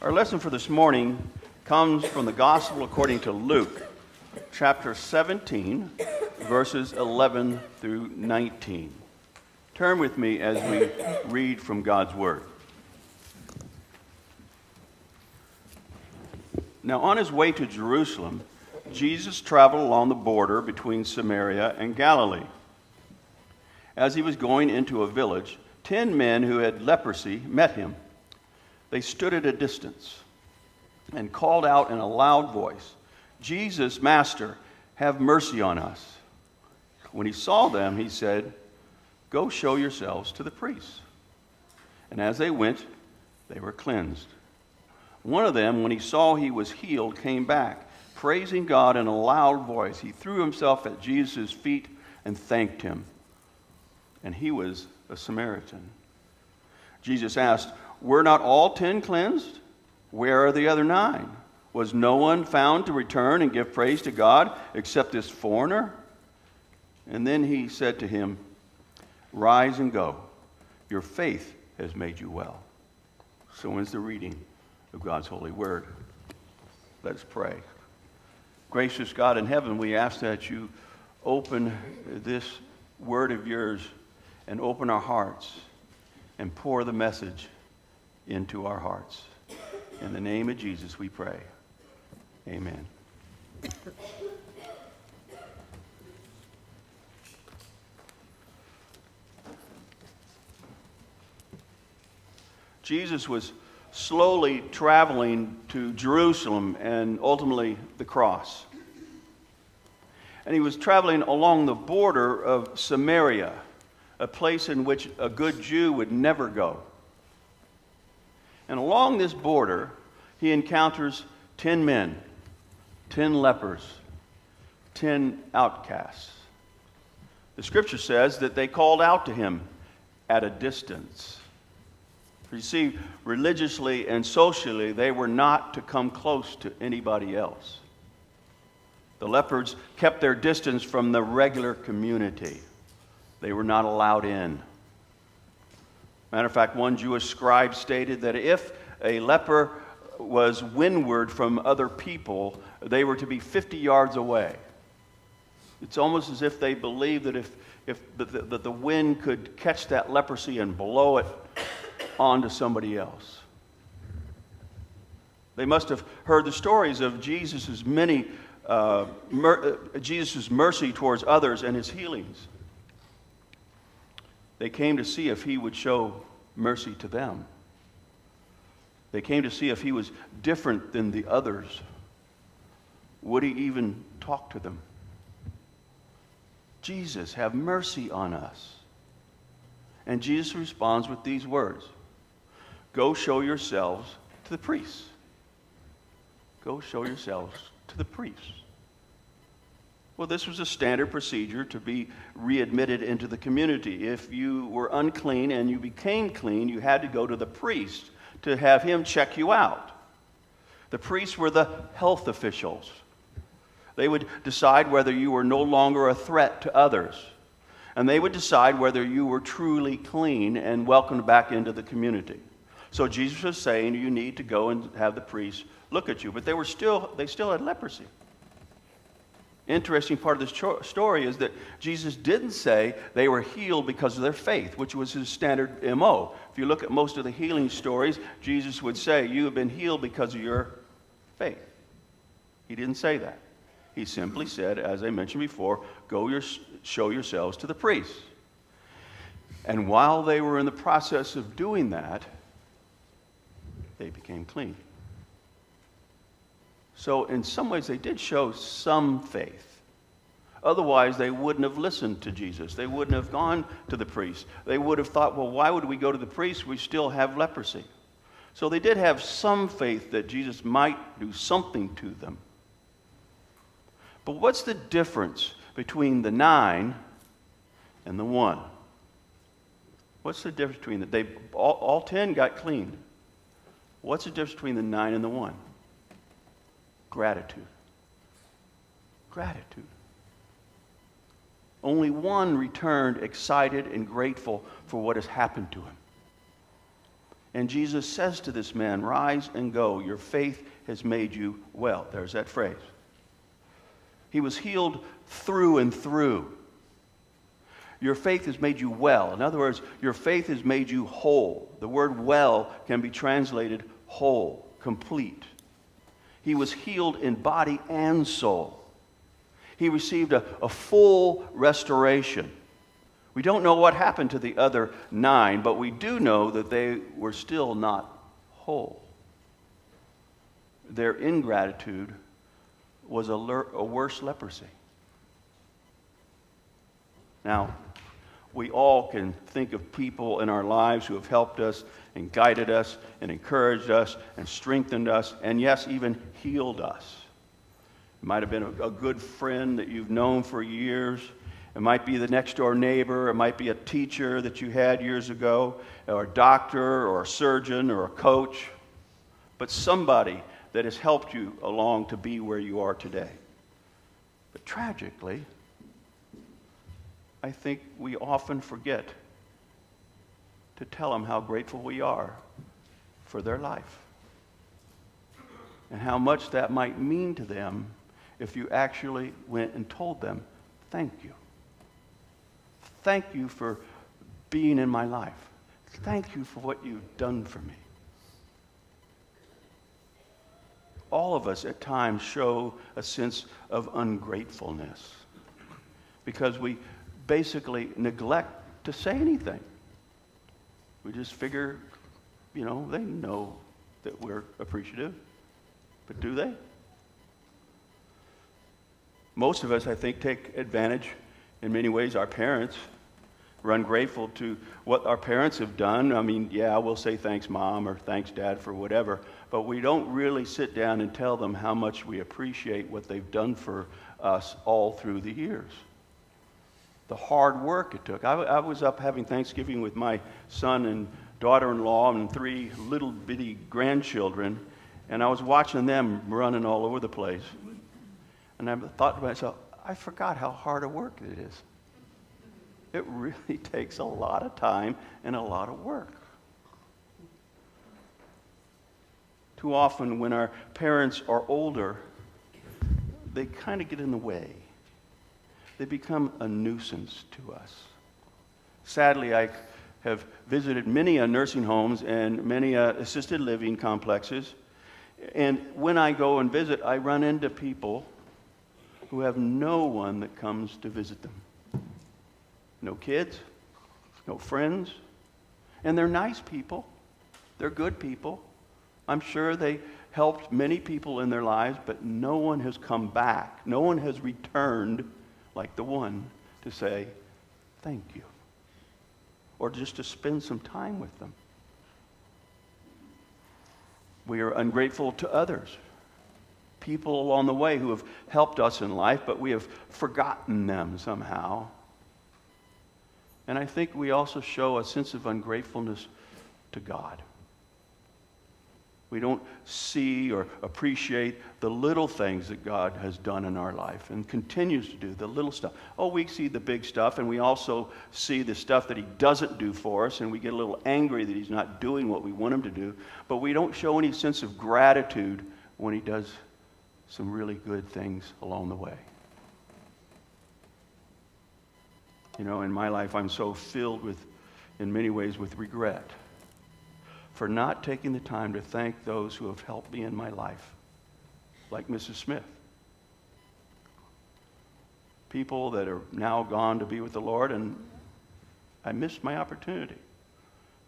Our lesson for this morning comes from the Gospel according to Luke, chapter 17, verses 11 through 19. Turn with me as we read from God's Word. Now, on his way to Jerusalem, Jesus traveled along the border between Samaria and Galilee. As he was going into a village, 10 men who had leprosy met him. They stood at a distance and called out in a loud voice, "Jesus, Master, have mercy on us." When he saw them, he said, "Go show yourselves to the priests." And as they went, they were cleansed. One of them, when he saw he was healed, came back, praising God in a loud voice. He threw himself at Jesus' feet and thanked him. And he was a Samaritan. Jesus asked, "Were not all 10 cleansed? Where are the other 9? Was no one found to return and give praise to God except this foreigner?" And then he said to him, "Rise and go. Your faith has made you well." So ends the reading of God's holy word. Let us pray. Gracious God in heaven, we ask that you open this word of yours and open our hearts and pour the message into our hearts. In the name of Jesus we pray. Amen. Jesus was slowly traveling to Jerusalem and ultimately the cross. And he was traveling along the border of Samaria, a place in which a good Jew would never go. And along this border, he encounters 10 men, 10 lepers, 10 outcasts. The scripture says that they called out to him at a distance. You see, religiously and socially, they were not to come close to anybody else. The lepers kept their distance from the regular community. They were not allowed in. Matter of fact, one Jewish scribe stated that if a leper was windward from other people, they were to be 50 yards away. It's almost as if they believed that if the wind could catch that leprosy and blow it onto somebody else. They must have heard the stories of Jesus' mercy towards others and his healings. They came to see if he would show mercy to them. They came to see if he was different than the others. Would he even talk to them? "Jesus, have mercy on us." And Jesus responds with these words, "Go show yourselves to the priests." Go show yourselves to the priests. Well, this was a standard procedure to be readmitted into the community. If you were unclean and you became clean, you had to go to the priest to have him check you out. The priests were the health officials. They would decide whether you were no longer a threat to others. And they would decide whether you were truly clean and welcomed back into the community. So Jesus was saying you need to go and have the priests look at you. But they still had leprosy. Interesting part of this story is that Jesus didn't say they were healed because of their faith, which was his standard MO. If you look at most of the healing stories, Jesus would say, "You have been healed because of your faith." He didn't say that. He simply said, as I mentioned before, "Go show yourselves to the priests." And while they were in the process of doing that, they became clean. So in some ways, they did show some faith. Otherwise, they wouldn't have listened to Jesus. They wouldn't have gone to the priest. They would have thought, well, why would we go to the priest? We still have leprosy. So they did have some faith that Jesus might do something to them. But what's the difference between the 9 and the 1? What's the difference between them? All 10 got cleaned. What's the difference between the 9 and the 1? Gratitude. Gratitude. Only one returned excited and grateful for what has happened to him. And Jesus says to this man, "Rise and go. Your faith has made you well." There's that phrase. He was healed through and through. Your faith has made you well. In other words, your faith has made you whole. The word well can be translated whole, complete. He was healed in body and soul. He received a full restoration. We don't know what happened to the other 9, but we do know that they were still not whole. Their ingratitude was a worse leprosy. Now, we all can think of people in our lives who have helped us and guided us and encouraged us and strengthened us and, yes, even healed us. It might have been a good friend that you've known for years. It might be the next door neighbor. It might be a teacher that you had years ago, or a doctor or a surgeon or a coach. But somebody that has helped you along to be where you are today. But tragically, I think we often forget to tell them how grateful we are for their life and how much that might mean to them if you actually went and told them, "Thank you. Thank you for being in my life. Thank you for what you've done for me." All of us at times show a sense of ungratefulness because we basically neglect to say anything. We just figure, they know that we're appreciative, but do they? Most of us, I think, take advantage in many ways. Our parents, we're ungrateful to what our parents have done. I mean, yeah, we'll say thanks, Mom, or thanks, Dad, for whatever, but we don't really sit down and tell them how much we appreciate what they've done for us all through the years. The hard work it took. I was up having Thanksgiving with my son and daughter-in-law and 3 little bitty grandchildren, and I was watching them running all over the place. And I thought to myself, I forgot how hard a work it is. It really takes a lot of time and a lot of work. Too often when our parents are older, they kind of get in the way. They become a nuisance to us. Sadly, I have visited many nursing homes and many assisted living complexes. And when I go and visit, I run into people who have no one that comes to visit them. No kids, no friends. And they're nice people. They're good people. I'm sure they helped many people in their lives, but no one has come back. No one has returned like the one to say, "Thank you," or just to spend some time with them. We are ungrateful to others, people along the way who have helped us in life, but we have forgotten them somehow. And I think we also show a sense of ungratefulness to God. We don't see or appreciate the little things that God has done in our life and continues to do, the little stuff. Oh, we see the big stuff, and we also see the stuff that he doesn't do for us, and we get a little angry that he's not doing what we want him to do, but we don't show any sense of gratitude when he does some really good things along the way. In my life, I'm so filled with, in many ways, with regret for not taking the time to thank those who have helped me in my life, like Mrs. Smith. People that are now gone to be with the Lord, and I missed my opportunity.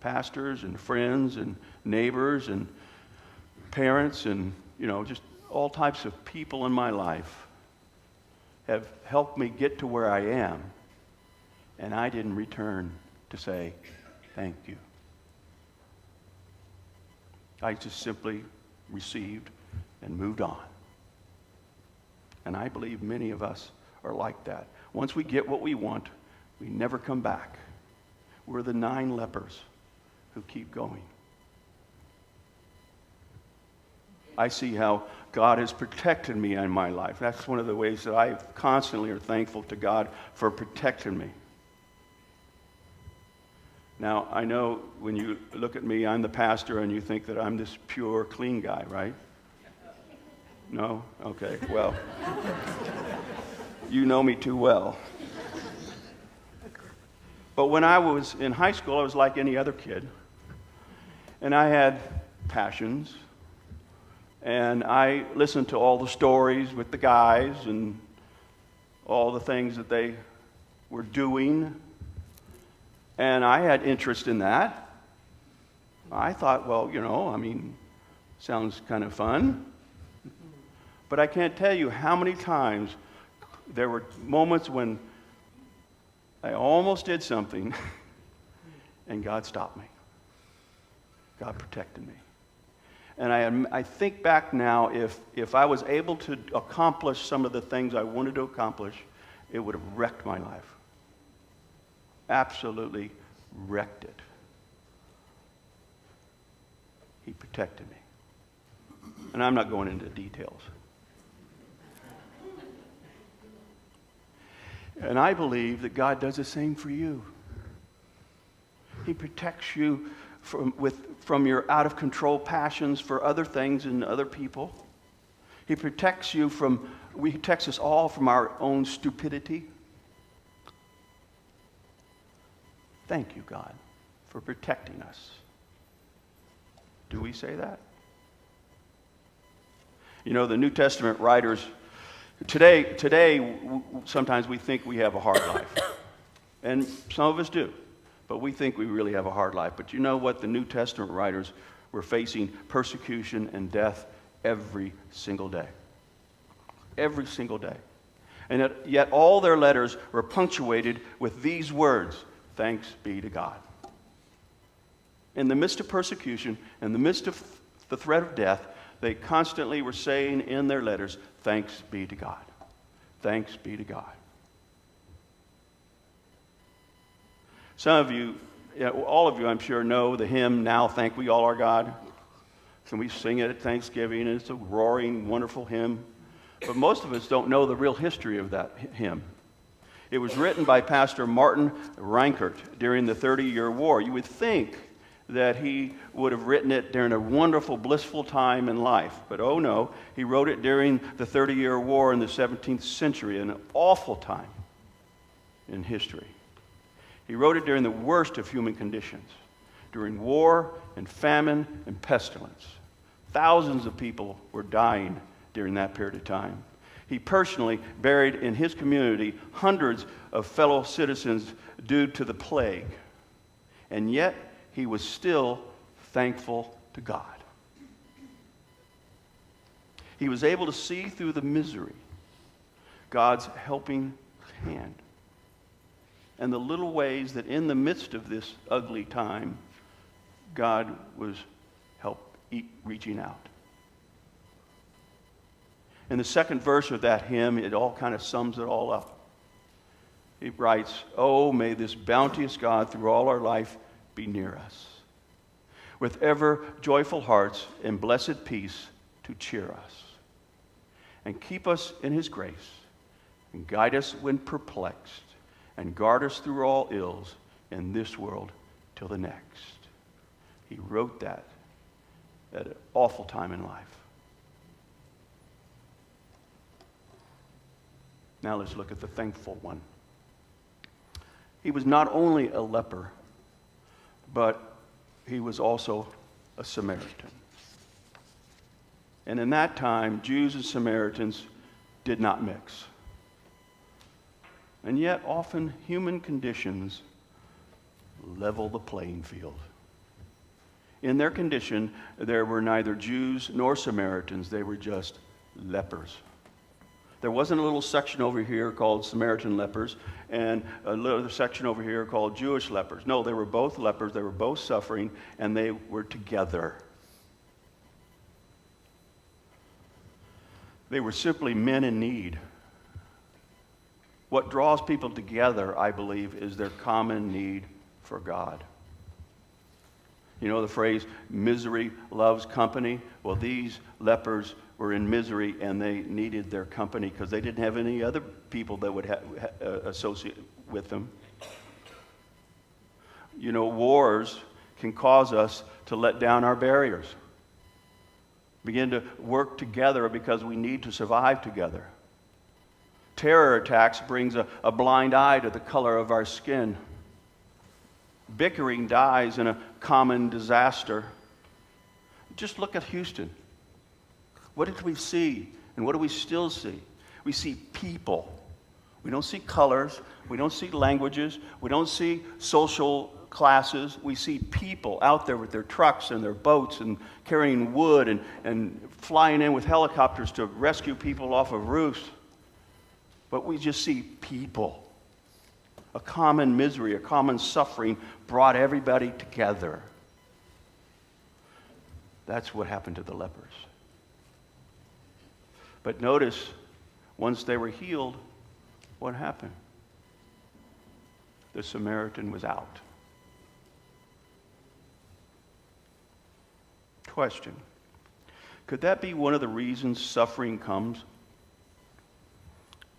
Pastors and friends and neighbors and parents and, just all types of people in my life have helped me get to where I am, and I didn't return to say thank you. I just simply received and moved on. And I believe many of us are like that. Once we get what we want, we never come back. We're the 9 lepers who keep going. I see how God has protected me in my life. That's one of the ways that I constantly are thankful to God for protecting me. Now, I know when you look at me, I'm the pastor, and you think that I'm this pure, clean guy, right? No? Okay, well, you know me too well. But when I was in high school, I was like any other kid. And I had passions. And I listened to all the stories with the guys and all the things that they were doing. And I had interest in that. I thought, well, sounds kind of fun. But I can't tell you how many times there were moments when I almost did something and God stopped me. God protected me. And I think back now, if I was able to accomplish some of the things I wanted to accomplish, it would have wrecked my life. Absolutely wrecked it. He protected me. And I'm not going into details. And I believe that God does the same for you. He protects you from your out-of-control passions for other things and other people. He protects us all from our own stupidity. Thank you, God, for protecting us. Do we say that? The New Testament writers, today, sometimes we think we have a hard life. And some of us do. But we think we really have a hard life. But you know what? The New Testament writers were facing persecution and death every single day. Every single day. And yet all their letters were punctuated with these words, thanks be to God. In the midst of persecution, in the midst of the threat of death, they constantly were saying in their letters, thanks be to God. Thanks be to God. Some of you, all of you, I'm sure, know the hymn, Now Thank We All Our God. So we sing it at Thanksgiving, and it's a roaring, wonderful hymn. But most of us don't know the real history of that hymn. It was written by Pastor Martin Reinkert during the 30-year war. You would think that he would have written it during a wonderful, blissful time in life. But oh no, he wrote it during the 30-year war in the 17th century, an awful time in history. He wrote it during the worst of human conditions, during war and famine and pestilence. Thousands of people were dying during that period of time. He personally buried in his community hundreds of fellow citizens due to the plague. And yet, he was still thankful to God. He was able to see through the misery God's helping hand and the little ways that in the midst of this ugly time, God was reaching out. In the second verse of that hymn, it all kind of sums it all up. He writes, "Oh, may this bounteous God through all our life be near us, with ever joyful hearts and blessed peace to cheer us, and keep us in his grace, and guide us when perplexed, and guard us through all ills in this world till the next." He wrote that at an awful time in life. Now let's look at the thankful one. He was not only a leper, but he was also a Samaritan. And in that time, Jews and Samaritans did not mix. And yet, often human conditions level the playing field. In their condition, there were neither Jews nor Samaritans. They were just lepers. There wasn't a little section over here called Samaritan lepers and a little section over here called Jewish lepers. No, they were both lepers. They were both suffering, and they were together. They were simply men in need. What draws people together, I believe, is their common need for God. You know the phrase, misery loves company? Well, these lepers were in misery, and they needed their company because they didn't have any other people that would associate with them. You know, wars can cause us to let down our barriers, begin to work together because we need to survive together. Terror attacks brings a blind eye to the color of our skin. Bickering dies in a common disaster. Just look at Houston. What did we see, and what do we still see? We see people. We don't see colors. We don't see languages. We don't see social classes. We see people out there with their trucks and their boats and carrying wood and flying in with helicopters to rescue people off of roofs. But we just see people. A common misery, a common suffering brought everybody together. That's what happened to the lepers. But notice, once they were healed, what happened? The Samaritan was out. Question: could that be one of the reasons suffering comes?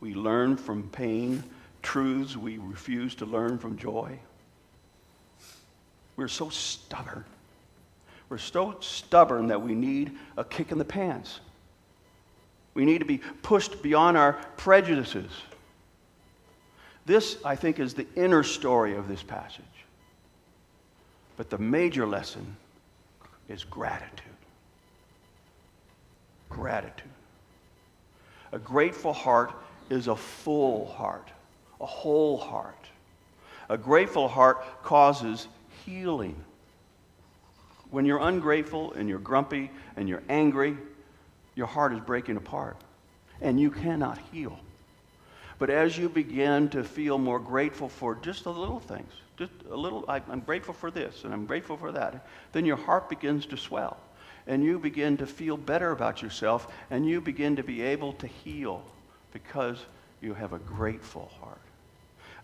We learn from pain truths we refuse to learn from joy. We're so stubborn. We're so stubborn that we need a kick in the pants. We need to be pushed beyond our prejudices. This, I think, is the inner story of this passage. But the major lesson is gratitude. Gratitude. A grateful heart is a full heart, a whole heart. A grateful heart causes healing. When you're ungrateful and you're grumpy and you're angry, your heart is breaking apart and you cannot heal. But as you begin to feel more grateful for just the little things, just a little, I'm grateful for this and I'm grateful for that, then your heart begins to swell and you begin to feel better about yourself and you begin to be able to heal because you have a grateful heart.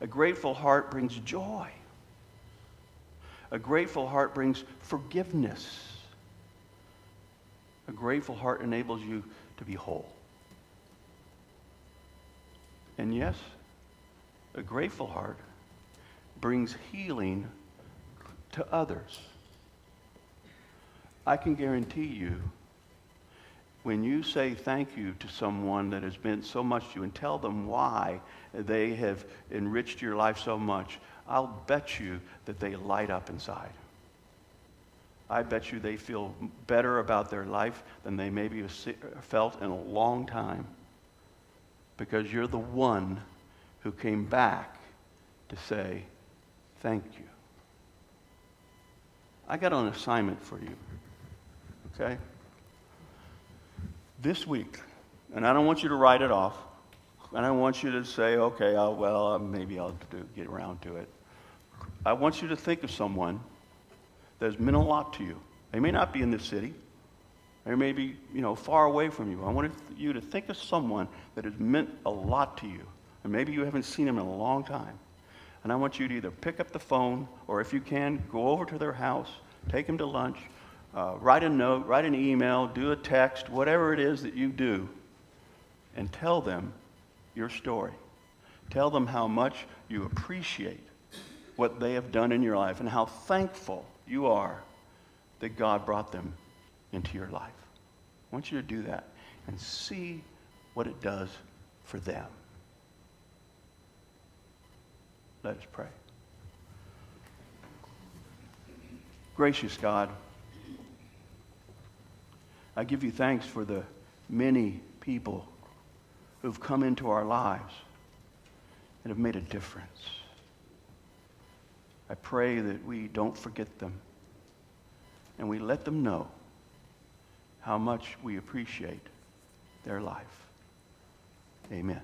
A grateful heart brings joy. A grateful heart brings forgiveness. A grateful heart enables you to be whole. And yes, a grateful heart brings healing to others. I can guarantee you, when you say thank you to someone that has meant so much to you and tell them why they have enriched your life so much, I'll bet you that they light up inside. I bet you they feel better about their life than they maybe have felt in a long time, because you're the one who came back to say thank you. I got an assignment for you, okay? This week, and I don't want you to write it off. I don't want you to say, okay, maybe I'll get around to it. I want you to think of someone that has meant a lot to you. They may not be in this city. They may be, far away from you. I want you to think of someone that has meant a lot to you. And maybe you haven't seen them in a long time. And I want you to either pick up the phone, or if you can, go over to their house, take them to lunch, write a note, write an email, do a text, whatever it is that you do, and tell them your story. Tell them how much you appreciate what they have done in your life and how thankful you are that God brought them into your life. I want you to do that and see what it does for them. Let us pray. Gracious God, I give you thanks for the many people who've come into our lives and have made a difference. I pray that we don't forget them and we let them know how much we appreciate their life. Amen.